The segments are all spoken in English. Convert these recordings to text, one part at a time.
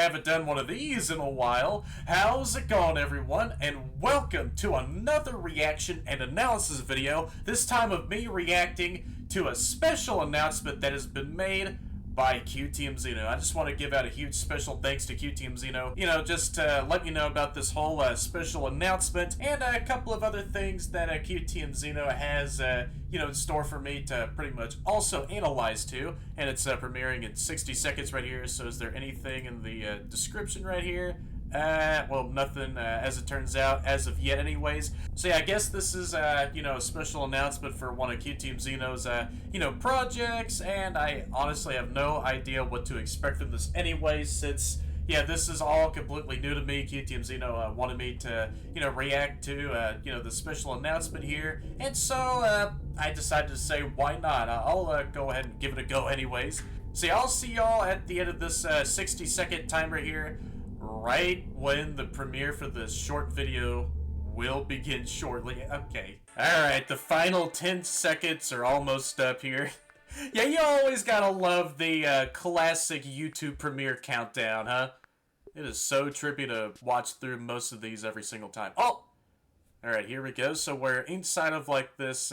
haven't done one of these in a while. How's it going, everyone? And welcome to another reaction and analysis video, this time of me reacting to a special announcement that has been made by QTMZeno. I just want to give out a huge special thanks to QTMZeno. You know, just to let me know about this whole special announcement and a couple of other things that QTMZeno has, you know, in store for me to pretty much also analyze too. And it's premiering in 60 seconds right here. So is there anything in the description right here? Well, nothing, as it turns out, as of yet anyways. So yeah, I guess this is, you know, a special announcement for one of QTMZeno's, you know, projects, and I honestly have no idea what to expect from this anyways, since, yeah, this is all completely new to me. QTMZeno wanted me to, you know, react to, you know, the special announcement here, and so, I decided to say, why not? I'll, go ahead and give it a go anyways. So yeah, I'll see y'all at the end of this, 60-second timer here, right when the premiere for this short video will begin shortly. Okay. Alright, the final 10 seconds are almost up here. Yeah, you always gotta love the classic YouTube premiere countdown, huh? It is so trippy to watch through most of these every single time. Oh! Alright, here we go. So we're inside of, like, this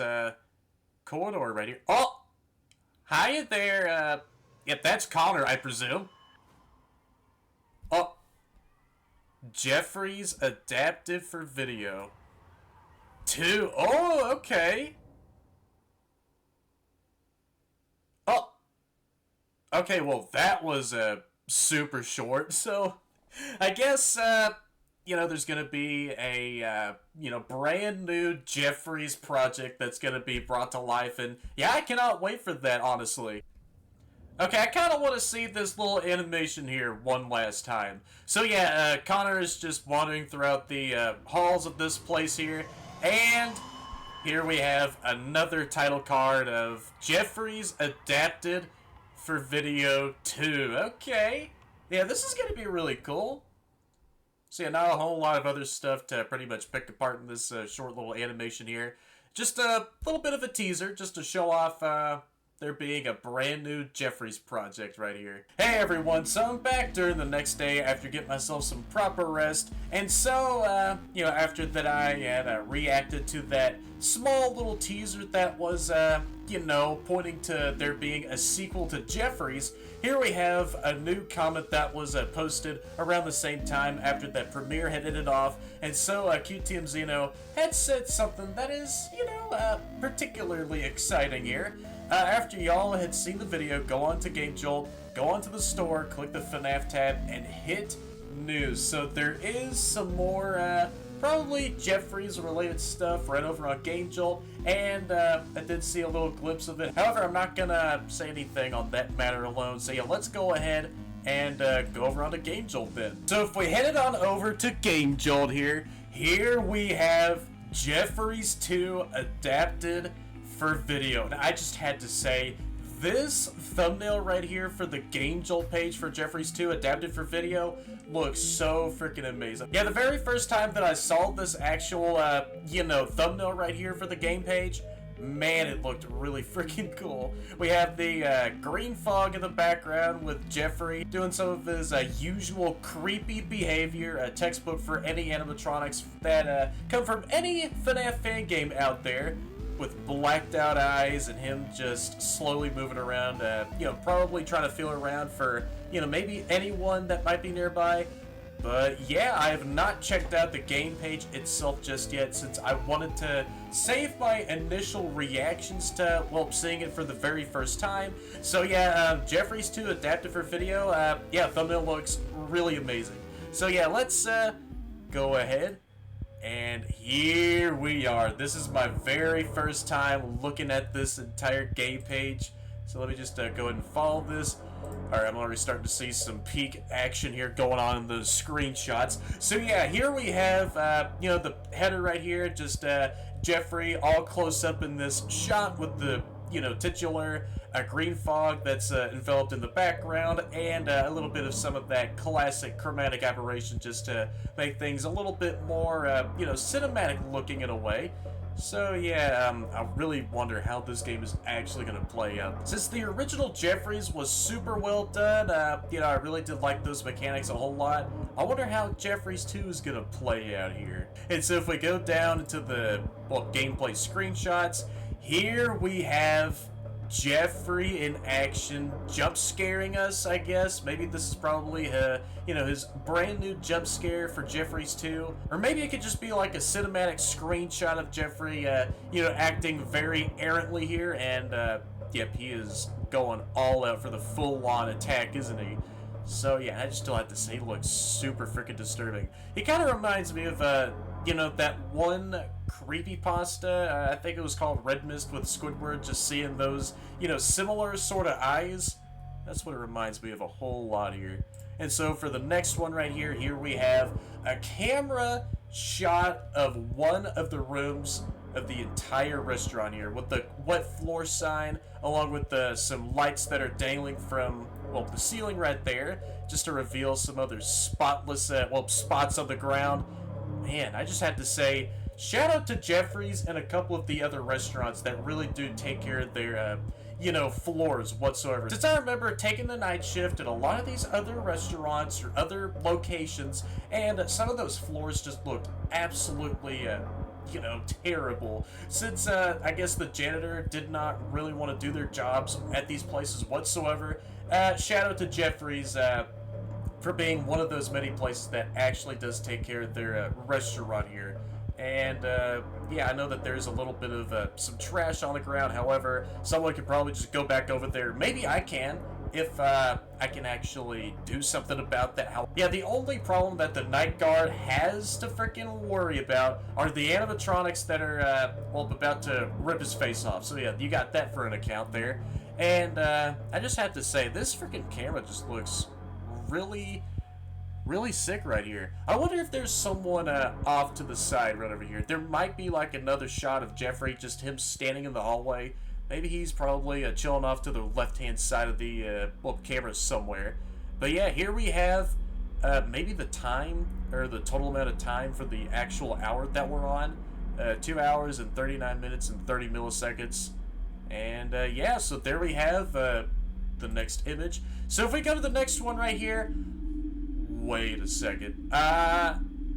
corridor right here. Oh! Hiya there, yep, that's Connor, I presume. Oh! Jeffrey's adapted for video 2. Oh, okay. Oh, okay. Well, that was super short. So, I guess you know, there's gonna be a you know, brand new Jeffrey's project that's gonna be brought to life, and yeah, I cannot wait for that, honestly. Okay, I kind of want to see this little animation here one last time. So yeah, Connor is just wandering throughout the halls of this place here, and here we have another title card of Jeffrey's adapted for video 2. Okay, yeah, this is going to be really cool. So yeah, not a whole lot of other stuff to pretty much pick apart in this short little animation here. Just a little bit of a teaser, just to show off there being a brand new Jeffrey's project right here. Hey everyone, so I'm back during the next day after getting myself some proper rest, and so, you know, after that I had reacted to that small little teaser that was, you know, pointing to there being a sequel to Jeffrey's. Here we have a new comment that was posted around the same time after that premiere had ended off, and so QTMZeno had said something that is, you know, particularly exciting here. After y'all had seen the video, go on to Gamejolt, go onto the store, click the FNAF tab, and hit news. So there is some more, probably Jeffrey's related stuff right over on Gamejolt, and I did see a little glimpse of it. However, I'm not gonna say anything on that matter alone, so yeah, let's go ahead and go over onto Gamejolt then. So if we headed on over to Gamejolt here we have Jeffrey's 2 adapted for video, and I just had to say, this thumbnail right here for the Gamejolt page for Jeffrey's 2 adapted for video looks so freaking amazing. Yeah, the very first time that I saw this actual, you know, thumbnail right here for the game page, man, it looked really freaking cool. We have the green fog in the background with Jeffrey doing some of his usual creepy behavior, a textbook for any animatronics that come from any FNAF fan game out there, with blacked out eyes and him just slowly moving around, you know, probably trying to feel around for, you know, maybe anyone that might be nearby. But yeah, I have not checked out the game page itself just yet, since I wanted to save my initial reactions to, well, seeing it for the very first time. So yeah, Jeffrey's 2 adapted for video, yeah, thumbnail looks really amazing. So yeah, let's go ahead. And here we are. This is my very first time looking at this entire game page. So let me just go ahead and follow this. Alright, I'm already starting to see some peak action here going on in the screenshots. So yeah, here we have, you know, the header right here. Just Jeffrey all close up in this shot with the, you know, titular green fog that's enveloped in the background, and a little bit of some of that classic chromatic aberration just to make things a little bit more, you know, cinematic looking in a way. So yeah, I really wonder how this game is actually going to play out. Since the original Jeffries was super well done, I really did like those mechanics a whole lot. I wonder how Jeffries 2 is going to play out here. And so if we go down into the, gameplay screenshots, here we have Jeffrey in action, jump scaring us, I guess. Maybe this is probably, his brand new jump scare for Jeffries 2. Or maybe it could just be like a cinematic screenshot of Jeffrey, acting very errantly here. And, yep, he is going all out for the full-on attack, isn't he? So, yeah, I just still have to say he looks super freaking disturbing. He kind of reminds me of, that one creepypasta, I think it was called Red Mist with Squidward, just seeing those, similar sort of eyes. That's what it reminds me of a whole lot here. And so for the next one right here, here we have a camera shot of one of the rooms of the entire restaurant here, with the wet floor sign, along with some lights that are dangling from, the ceiling right there, just to reveal some other spotless, spots on the ground. Man, I just had to say, shout out to Jeffries and a couple of the other restaurants that really do take care of their, floors whatsoever. Since I remember taking the night shift at a lot of these other restaurants or other locations, and some of those floors just looked absolutely, terrible. Since, I guess the janitor did not really want to do their jobs at these places whatsoever, shout out to Jeffries, for being one of those many places that actually does take care of their restaurant here. And, I know that there's a little bit of some trash on the ground. However, someone could probably just go back over there. Maybe I can, if I can actually do something about that. Yeah, the only problem that the night guard has to freaking worry about are the animatronics that are, about to rip his face off. So yeah, you got that for an account there. And, I just have to say, this freaking camera just looks really sick right here. I wonder if there's someone off to the side right over here. There might be like another shot of Jeffrey, just him standing in the hallway. Maybe he's probably chilling off to the left-hand side of the camera somewhere. But yeah, here we have maybe the time, or the total amount of time for the actual hour that we're on. 2 hours and 39 minutes and 30 milliseconds. And so there we have the next image. So if we go to the next one right here, wait a second.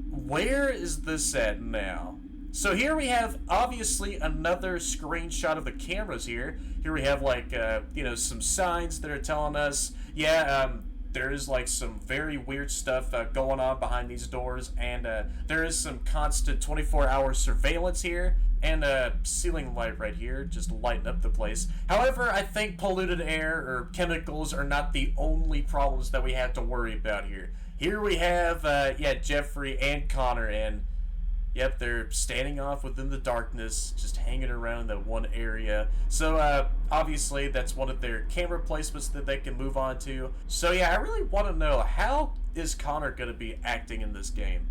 Where is this at now? So here we have, obviously, another screenshot of the cameras here. Here we have, like, some signs that are telling us, there is, like, some very weird stuff going on behind these doors, and there is some constant 24-hour surveillance here, and a ceiling light right here just lighting up the place. However, I think polluted air or chemicals are not the only problems that we have to worry about here. Here we have, Jeffrey and Connor, and yep, they're standing off within the darkness, just hanging around that one area. So, obviously, that's one of their camera placements that they can move on to. So, yeah, I really want to know, how is Connor going to be acting in this game?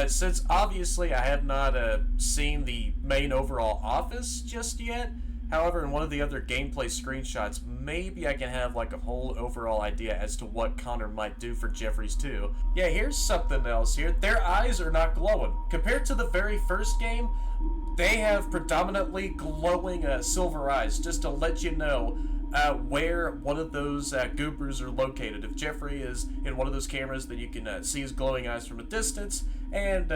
Since, obviously, I have not seen the main overall office just yet. However, in one of the other gameplay screenshots, maybe I can have like a whole overall idea as to what Connor might do for Jeffries 2. Yeah, here's something else here. Their eyes are not glowing. Compared to the very first game, they have predominantly glowing silver eyes, just to let you know where one of those goobers are located. If Jeffrey is in one of those cameras, then you can see his glowing eyes from a distance, and,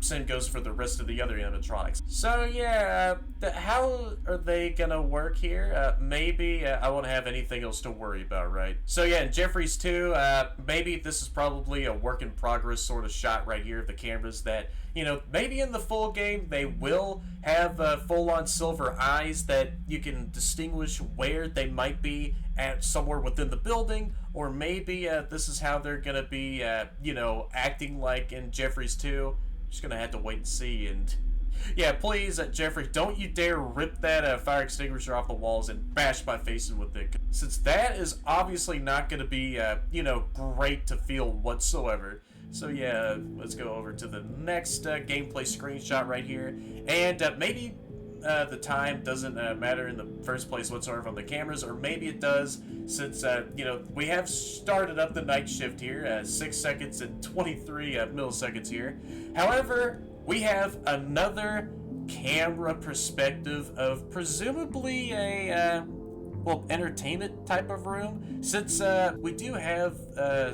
same goes for the rest of the other animatronics. So, yeah, how are they gonna work here? Maybe I won't have anything else to worry about, right? So, yeah, in Jeffries 2, maybe this is probably a work in progress sort of shot right here of the cameras that, maybe in the full game they will have full-on silver eyes that you can distinguish where they might be at somewhere within the building, or maybe this is how they're gonna be, acting like in Jeffries 2. Just gonna have to wait and see. And yeah, please, Jeffrey, don't you dare rip that fire extinguisher off the walls and bash my face in with it, since that is obviously not gonna be, great to feel whatsoever. So yeah, let's go over to the next gameplay screenshot right here, and maybe the time doesn't matter in the first place whatsoever on the cameras, or maybe it does, since, we have started up the night shift here, 6 seconds and 23 milliseconds here. However, we have another camera perspective of presumably a, well, entertainment type of room. Since, we do have,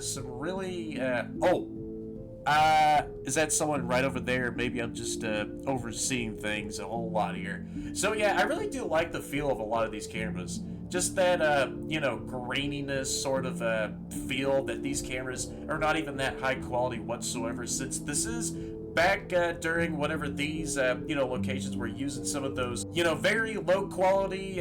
some really, is that someone right over there? Maybe I'm just overseeing things a whole lot here. So yeah, I really do like the feel of a lot of these cameras. Just that, you know, graininess sort of feel that these cameras are not even that high quality whatsoever, since this is back during whatever these, you know, locations were using some of those, you know, very low quality,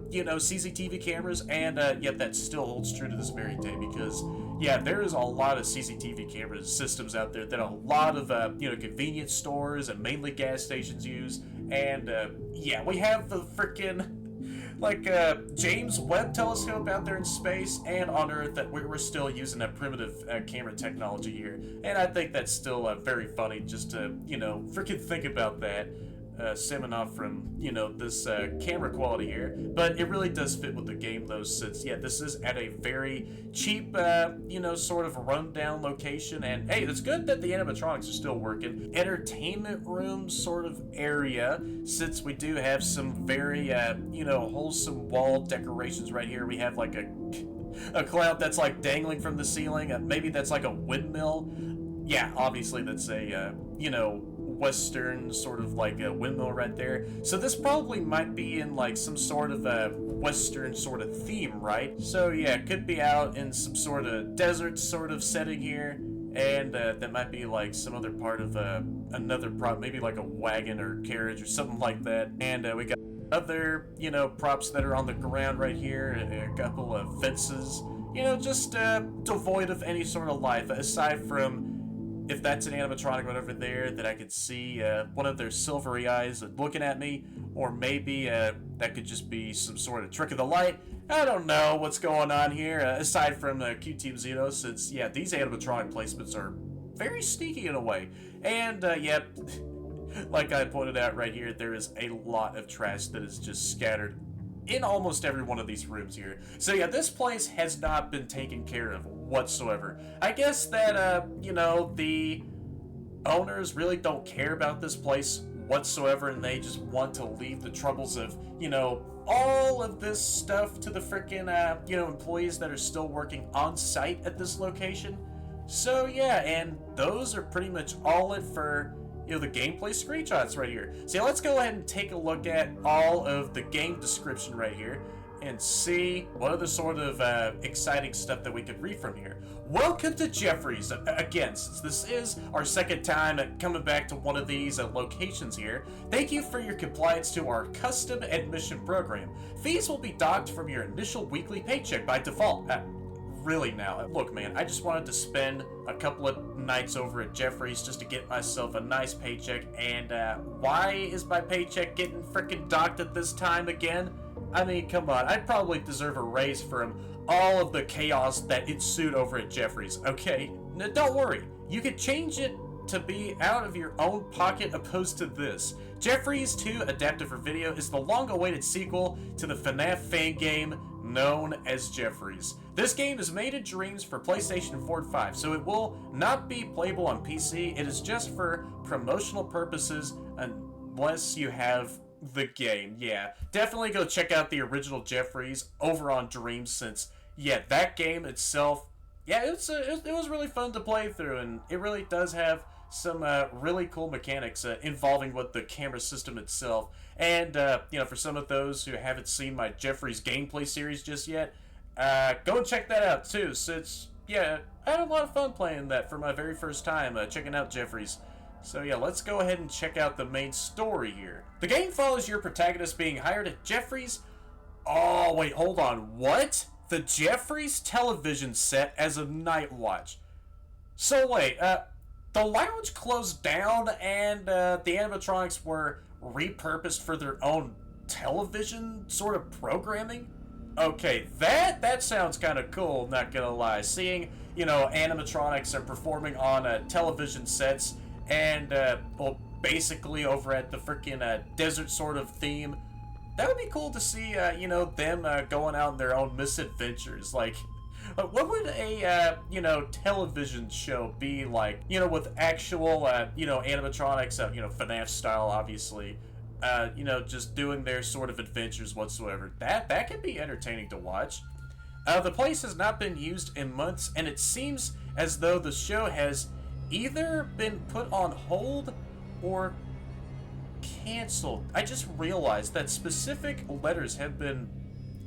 you know, CCTV cameras, and yet that still holds true to this very day, because yeah, there is a lot of CCTV camera systems out there that a lot of, you know, convenience stores and mainly gas stations use, and yeah, we have the freaking like James Webb Telescope out there in space and on Earth, that we're still using that primitive camera technology here. And I think that's still very funny just to, you know, freaking think about that. Stemming off from, you know, this camera quality here. But it really does fit with the game, though, since, yeah, this is at a very cheap, you know, sort of rundown location. And, hey, it's good that the animatronics are still working. Entertainment room sort of area, since we do have some very, you know, wholesome wall decorations right here. We have, like, a cloud that's, like, dangling from the ceiling. Maybe that's, like, a windmill. Yeah, obviously that's a, you know, Western sort of like a windmill right there. So this probably might be in like some sort of a Western sort of theme, right? So yeah, it could be out in some sort of desert sort of setting here. And that might be like some other part of another prop, maybe like a wagon or carriage or something like that. And we got other, you know, props that are on the ground right here, a couple of fences, you know, just devoid of any sort of life, aside from, if that's an animatronic right over there, that I could see one of their silvery eyes looking at me, or maybe that could just be some sort of trick of the light. I don't know what's going on here, aside from Q-Team Xeno, since, yeah, these animatronic placements are very sneaky in a way. And, yeah, like I pointed out right here, there is a lot of trash that is just scattered in almost every one of these rooms here. So yeah, this place has not been taken care of whatsoever. I guess that, you know, the owners really don't care about this place whatsoever, and they just want to leave the troubles of, you know, all of this stuff to the freaking, you know, employees that are still working on site at this location. So yeah, and those are pretty much all it for, you know, the gameplay screenshots right here. So yeah, let's go ahead and take a look at all of the game description right here and see what other sort of exciting stuff that we could read from here. Welcome to Jeffries. Again, since this is our second time coming back to one of these locations here, thank you for your compliance to our custom admission program. Fees will be docked from your initial weekly paycheck by default. Really now. Look, man, I just wanted to spend a couple of nights over at Jeffries just to get myself a nice paycheck, and why is my paycheck getting freaking docked at this time again? I mean, come on, I'd probably deserve a raise from all of the chaos that ensued over at Jeffries, okay? Now, don't worry, you could change it to be out of your own pocket opposed to this. Jeffries 2 Adaptive for Video is the long-awaited sequel to the FNAF Fan Game known as Jeffries. This game is made in Dreams for PlayStation 4 and 5, so it will not be playable on PC. It is just for promotional purposes unless you have the game. Yeah, definitely go check out the original Jeffries over on Dreams, since, yeah, that game itself, yeah, it was really fun to play through, and it really does have some really cool mechanics involving with the camera system itself. And, you know, for some of those who haven't seen my Jeffries gameplay series just yet, go and check that out too, since, yeah, I had a lot of fun playing that for my very first time, checking out Jeffries. So yeah, let's go ahead and check out the main story here. The game follows your protagonist being hired at Jeffries. Oh, wait, hold on, what? The Jeffries television set as a night watch. So wait, the lounge closed down and the animatronics were repurposed for their own television sort of programming? Okay, that sounds kind of cool, not gonna lie. Seeing, you know, animatronics are performing on television sets and, well, basically over at the freaking desert sort of theme, that would be cool to see, you know, them going out on their own misadventures. Like, what would a, you know, television show be like, you know, with actual, you know, animatronics, you know, FNAF style, obviously, you know, just doing their sort of adventures whatsoever. That can be entertaining to watch. The place has not been used in months, and it seems as though the show has either been put on hold or canceled. I just realized that specific letters have been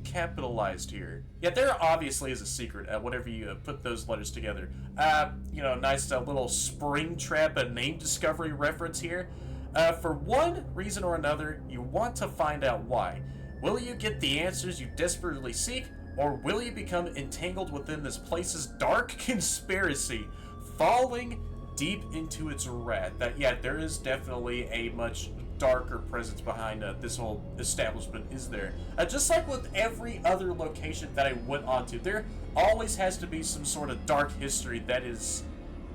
capitalized here. Yeah, there obviously is a secret whenever you put those letters together. You know, nice little Springtrap name discovery reference here. For one reason or another, you want to find out why. Will you get the answers you desperately seek, or will you become entangled within this place's dark conspiracy, falling deep into its wrath? Yeah, there is definitely a much darker presence behind this whole establishment, is there? Just like with every other location that I went onto, there always has to be some sort of dark history that is,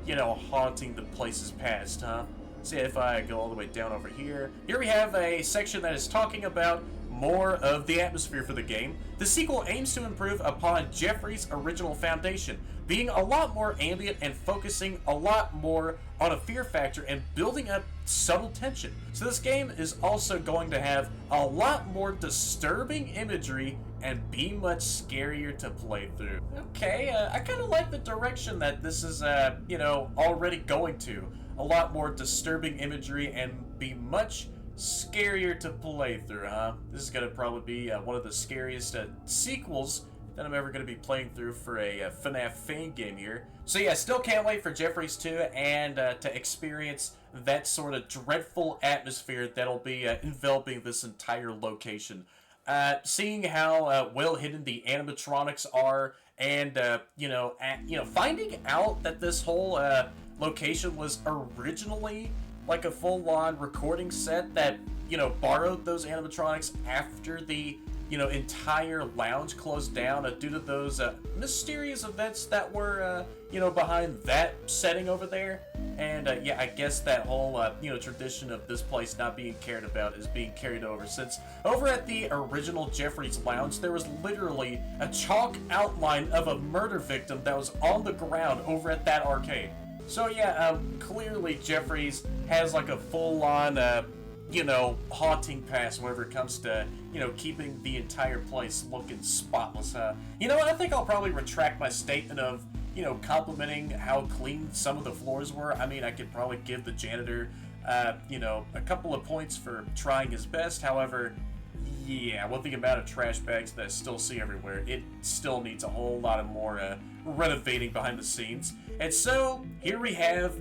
you know, haunting the place's past, huh? See, if I go all the way down over here, we have a section that is talking about more of the atmosphere for the game. The sequel aims to improve upon Jeffrey's original foundation, being a lot more ambient and focusing a lot more on a fear factor and building up subtle tension. So this game is also going to have a lot more disturbing imagery and be much scarier to play through. Okay, I kind of like the direction that this is, you know, already going to. A lot more disturbing imagery and be much scarier to play through, huh? This is going to probably be one of the scariest sequels that I'm ever going to be playing through for a FNAF Fan Game here. So yeah, still can't wait for Jeffries 2 and to experience that sort of dreadful atmosphere that'll be enveloping this entire location. Seeing how well hidden the animatronics are, and you know, finding out that this whole location was originally like a full-on recording set that, you know, borrowed those animatronics after the, you know, entire lounge closed down due to those mysterious events that were, you know, behind that setting over there. And yeah, I guess that whole, you know, tradition of this place not being cared about is being carried over, since over at the original Jeffrey's Lounge, there was literally a chalk outline of a murder victim that was on the ground over at that arcade. So yeah, clearly Jeffrey's has like a full-on, you know, haunting past whenever it comes to, you know, keeping the entire place looking spotless, huh? You know what, I think I'll probably retract my statement of, you know, complimenting how clean some of the floors were. I mean, I could probably give the janitor, you know, a couple of points for trying his best. However, yeah, with the amount of trash bags that I still see everywhere, it still needs a whole lot of more renovating behind the scenes. And so, here we have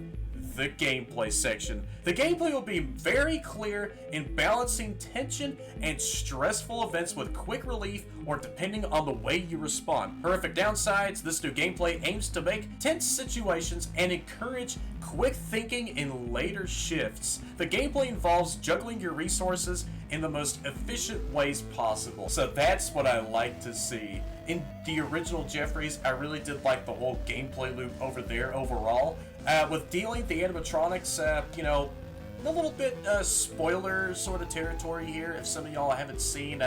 the gameplay section. The gameplay will be very clear in balancing tension and stressful events with quick relief, or depending on the way you respond. Horrific downsides: this new gameplay aims to make tense situations and encourage quick thinking in later shifts. The gameplay involves juggling your resources in the most efficient ways possible. So that's what I like to see. In the original Jeffrey's, I really did like the whole gameplay loop over there overall. With dealing the animatronics, you know, a little bit spoiler sort of territory here if some of y'all haven't seen,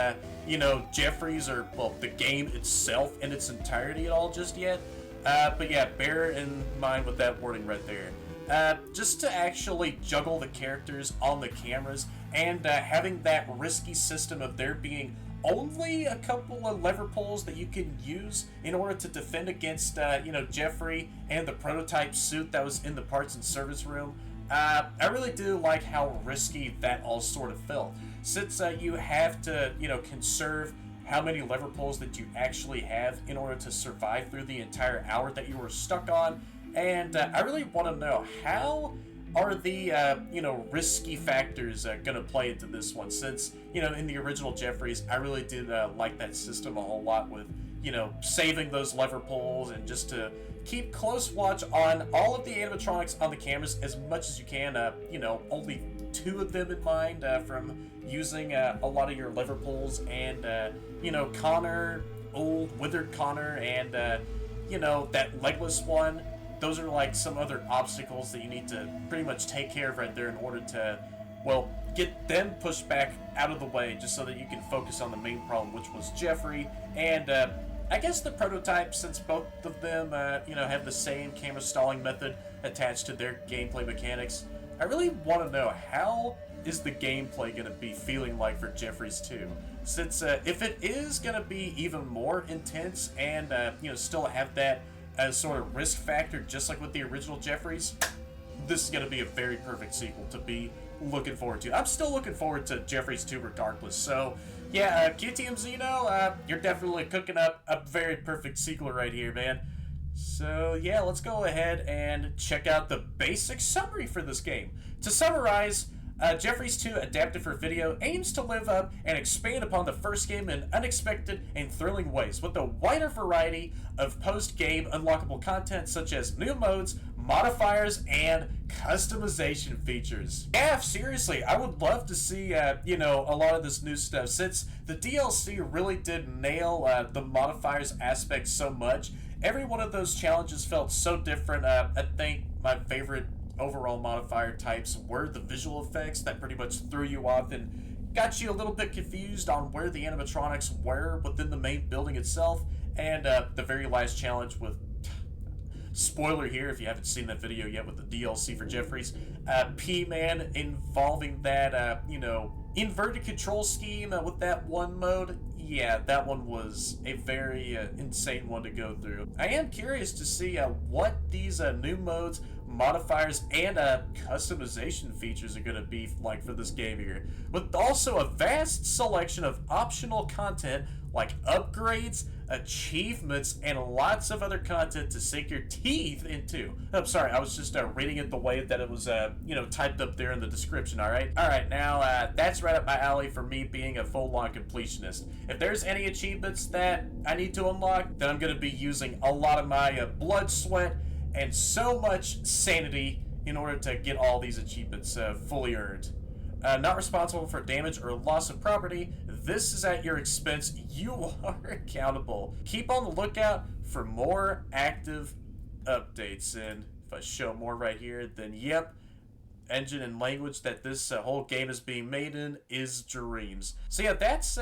you know, Jeffrey's, or, well, the game itself in its entirety at all just yet. But yeah, bear in mind with that wording right there. Just to actually juggle the characters on the cameras, and having that risky system of there being only a couple of lever pulls that you can use in order to defend against, you know, Jeffrey and the prototype suit that was in the parts and service room. I really do like how risky that all sort of felt, since you have to, you know, conserve how many lever pulls that you actually have in order to survive through the entire hour that you were stuck on. And I really want to know, how are the, you know, risky factors going to play into this one? Since, you know, in the original Jeffrey's, I really did like that system a whole lot with, you know, saving those lever pulls and just to keep close watch on all of the animatronics on the cameras as much as you can. You know, only 2 of them in mind from using a lot of your lever pulls, and, you know, Connor, old withered Connor, and, you know, that legless one. Those are like some other obstacles that you need to pretty much take care of right there in order to, well, get them pushed back out of the way, just so that you can focus on the main problem, which was Jeffrey. And I guess the prototype, since both of them, you know, have the same camera stalling method attached to their gameplay mechanics, I really want to know how is the gameplay going to be feeling like for Jeffries 2? Since if it is going to be even more intense and, still have that sort of risk factor just like with the original Jeffries, this is going to be a very perfect sequel to be looking forward to. I'm still looking forward to Jeffries 2 regardless. So, yeah, QTM Xeno, you're definitely cooking up a very perfect sequel right here, man. So, yeah, let's go ahead and check out the basic summary for this game. To summarize, Jeffries 2 adapted for video aims to live up and expand upon the first game in unexpected and thrilling ways with a wider variety of post-game unlockable content such as new modes, modifiers, and customization features. Yeah, seriously, I would love to see, a lot of this new stuff since the DLC really did nail the modifiers aspect so much. Every one of those challenges felt so different. I think my favorite overall modifier types were the visual effects that pretty much threw you off and got you a little bit confused on where the animatronics were within the main building itself, and the very last challenge with, spoiler here if you haven't seen that video yet, with the DLC for Jeffries, P-Man involving that, inverted control scheme with that one mode. Yeah, that one was a very insane one to go through. I am curious to see what these new modes, modifiers, and customization features are going to be like for this game here. With also a vast selection of optional content like upgrades, achievements, and lots of other content to sink your teeth into. I'm sorry, I was just reading it the way that it was, typed up there in the description, alright? Alright, now, that's right up my alley for me being a full-on completionist. If there's any achievements that I need to unlock, then I'm going to be using a lot of my blood, sweat, and so much sanity in order to get all these achievements fully earned. Not responsible for damage or loss of property. This is at your expense. You are accountable. Keep on the lookout for more active updates. And if I show more right here, then yep, engine and language that this whole game is being made in is Dreams. So yeah, that's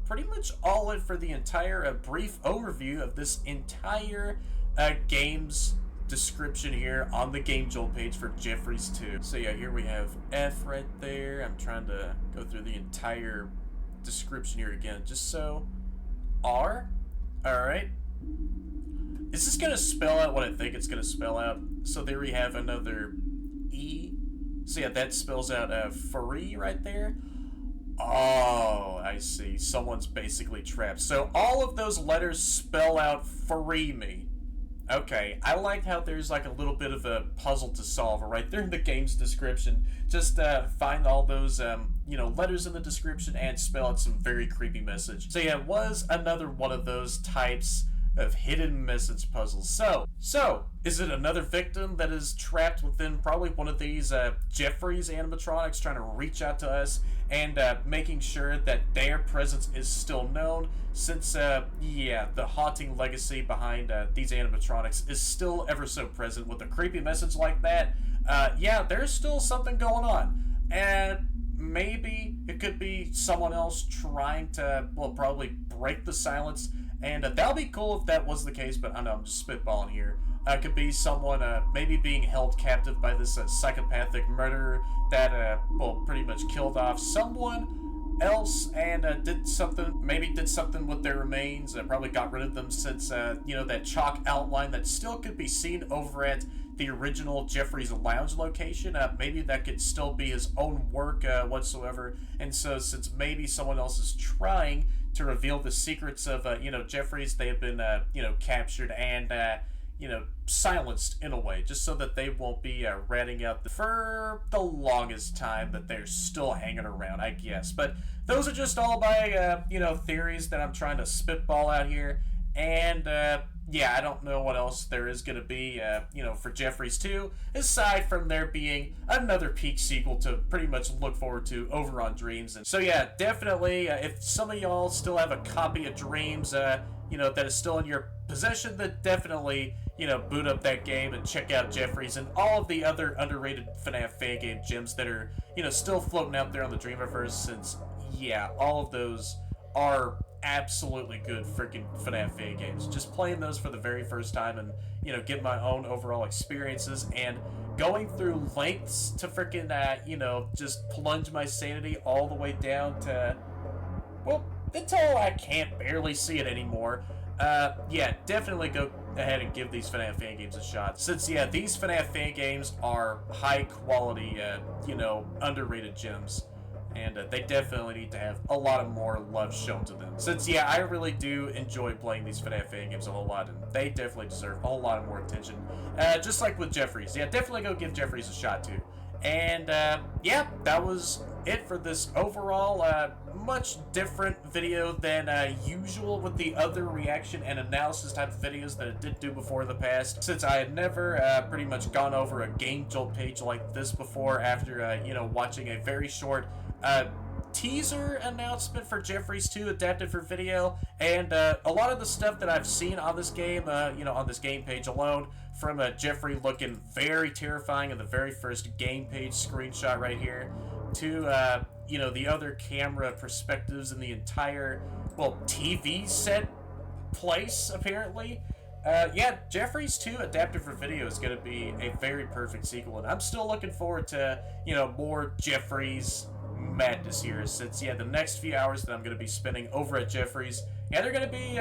pretty much all it for the entire brief overview of this entire game's description here on the Gamejolt page for Jeffries 2. So yeah, here we have F right there. I'm trying to go through the entire description here again, just so. R. Alright. Is this gonna spell out what I think it's gonna spell out? So there we have another E. So yeah, that spells out free right there. Oh, I see. Someone's basically trapped. So all of those letters spell out free me. Okay, I like how there's like a little bit of a puzzle to solve right there in the game's description. Just find all those, letters in the description and spell out some very creepy message. So yeah, it was another one of those types of hidden message puzzles. So, is it another victim that is trapped within probably one of these Jeffries animatronics trying to reach out to us and making sure that their presence is still known, since, the haunting legacy behind these animatronics is still ever so present with a creepy message like that? There's still something going on. And maybe it could be someone else trying to, probably break the silence. And that would be cool if that was the case, but I know I'm just spitballing here. It could be someone maybe being held captive by this psychopathic murderer that, pretty much killed off someone else and did something with their remains. Probably got rid of them since, that chalk outline that still could be seen over at the original Jeffries Lounge location. Maybe that could still be his own work whatsoever. And so since maybe someone else is trying to reveal the secrets of, Jeffries, they have been, captured and, silenced in a way, just so that they won't be ratting out for the longest time that they're still hanging around, I guess. But those are just all my, theories that I'm trying to spitball out here. And, I don't know what else there is going to be, for Jeffries 2, aside from there being another peak sequel to pretty much look forward to over on Dreams. And so, yeah, definitely, if some of y'all still have a copy of Dreams, that is still in your possession, then definitely, boot up that game and check out Jeffries and all of the other underrated FNAF Fan Game gems that are, still floating out there on the Dreamiverse, since, all of those are absolutely good freaking FNAF Fan Games. Just playing those for the very first time and, get my own overall experiences and going through lengths to freaking, just plunge my sanity all the way down to, well, until I can't barely see it anymore. Yeah, definitely go ahead and give these FNAF Fan Games a shot. Since, yeah, these FNAF Fan Games are high quality, underrated gems. And they definitely need to have a lot of more love shown to them. Since, yeah, I really do enjoy playing these FNAF Fan Games a whole lot, and they definitely deserve a whole lot of more attention. Just like with Jeffries. Yeah, definitely go give Jeffries a shot, too. And, yeah, that was it for this overall, much different video than usual with the other reaction and analysis type of videos that I did do before in the past, since I had never pretty much gone over a Gamejolt page like this before after, watching a very short teaser announcement for Jeffries 2 adapted for video, and a lot of the stuff that I've seen on this game, on this game page alone, from Jeffrey looking very terrifying in the very first game page screenshot right here, to, the other camera perspectives in the entire, well, TV set place, apparently. Yeah, Jeffries 2 adapted for video is going to be a very perfect sequel, and I'm still looking forward to, more Jeffries madness here, since, yeah, the next few hours that I'm going to be spending over at Jeffries, yeah, they're going to be,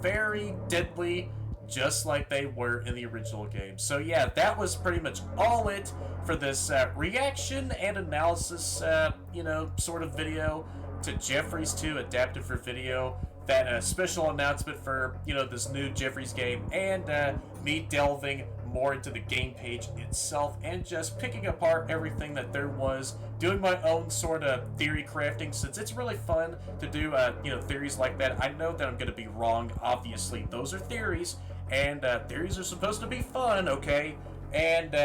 very deadly, just like they were in the original game. So yeah, that was pretty much all it for this reaction and analysis, sort of video to Jeffries 2 adapted for video. That special announcement for, this new Jeffries game, and me delving more into the game page itself and just picking apart everything that there was, doing my own sort of theory crafting, since it's really fun to do, theories like that. I know that I'm going to be wrong, obviously. Those are theories, and theories are supposed to be fun, okay? And,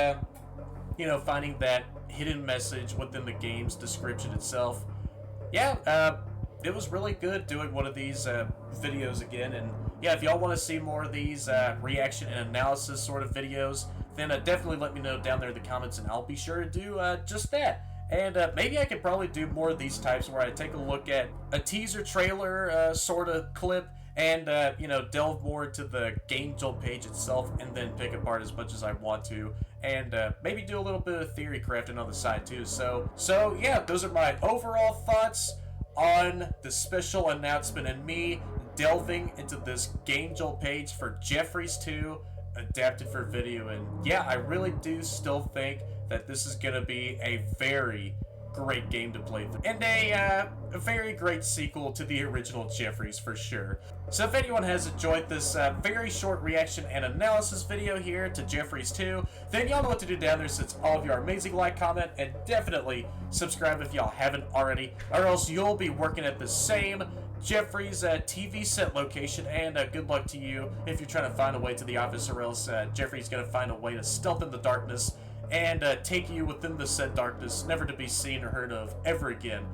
finding that hidden message within the game's description itself. Yeah, it was really good doing one of these videos again, and yeah, if y'all want to see more of these reaction and analysis sort of videos, then definitely let me know down there in the comments, and I'll be sure to do just that. And maybe I could probably do more of these types where I take a look at a teaser trailer sort of clip, and delve more into the Gamejolt page itself, and then pick apart as much as I want to, and maybe do a little bit of theory crafting on the side too. So yeah, those are my overall thoughts on the special announcement and me delving into this Gamejolt page for Jeffries 2 adapted for video. And yeah, I really do still think that this is going to be a very great game to play through, and a very great sequel to the original Jeffries for sure. So if anyone has enjoyed this very short reaction and analysis video here to Jeffries 2, then y'all know what to do down there, since all of you are amazing. Like, comment, and definitely subscribe if y'all haven't already, or else you'll be working at the same Jeffries TV set location, and good luck to you if you're trying to find a way to the office, or else Jeffrey's going to find a way to stealth in the darkness and take you within the said darkness, never to be seen or heard of ever again.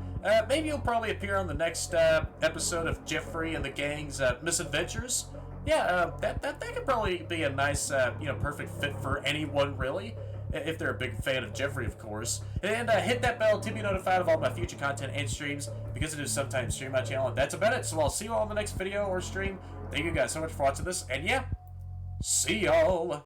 Maybe you'll probably appear on the next episode of Jeffrey and the gang's misadventures. Yeah, that could probably be a nice, perfect fit for anyone, really, if they're a big fan of Jeffrey, of course. And hit that bell to be notified of all my future content and streams, because I do sometimes stream my channel, and that's about it. So I'll see you all in the next video or stream. Thank you guys so much for watching this, and yeah, see y'all!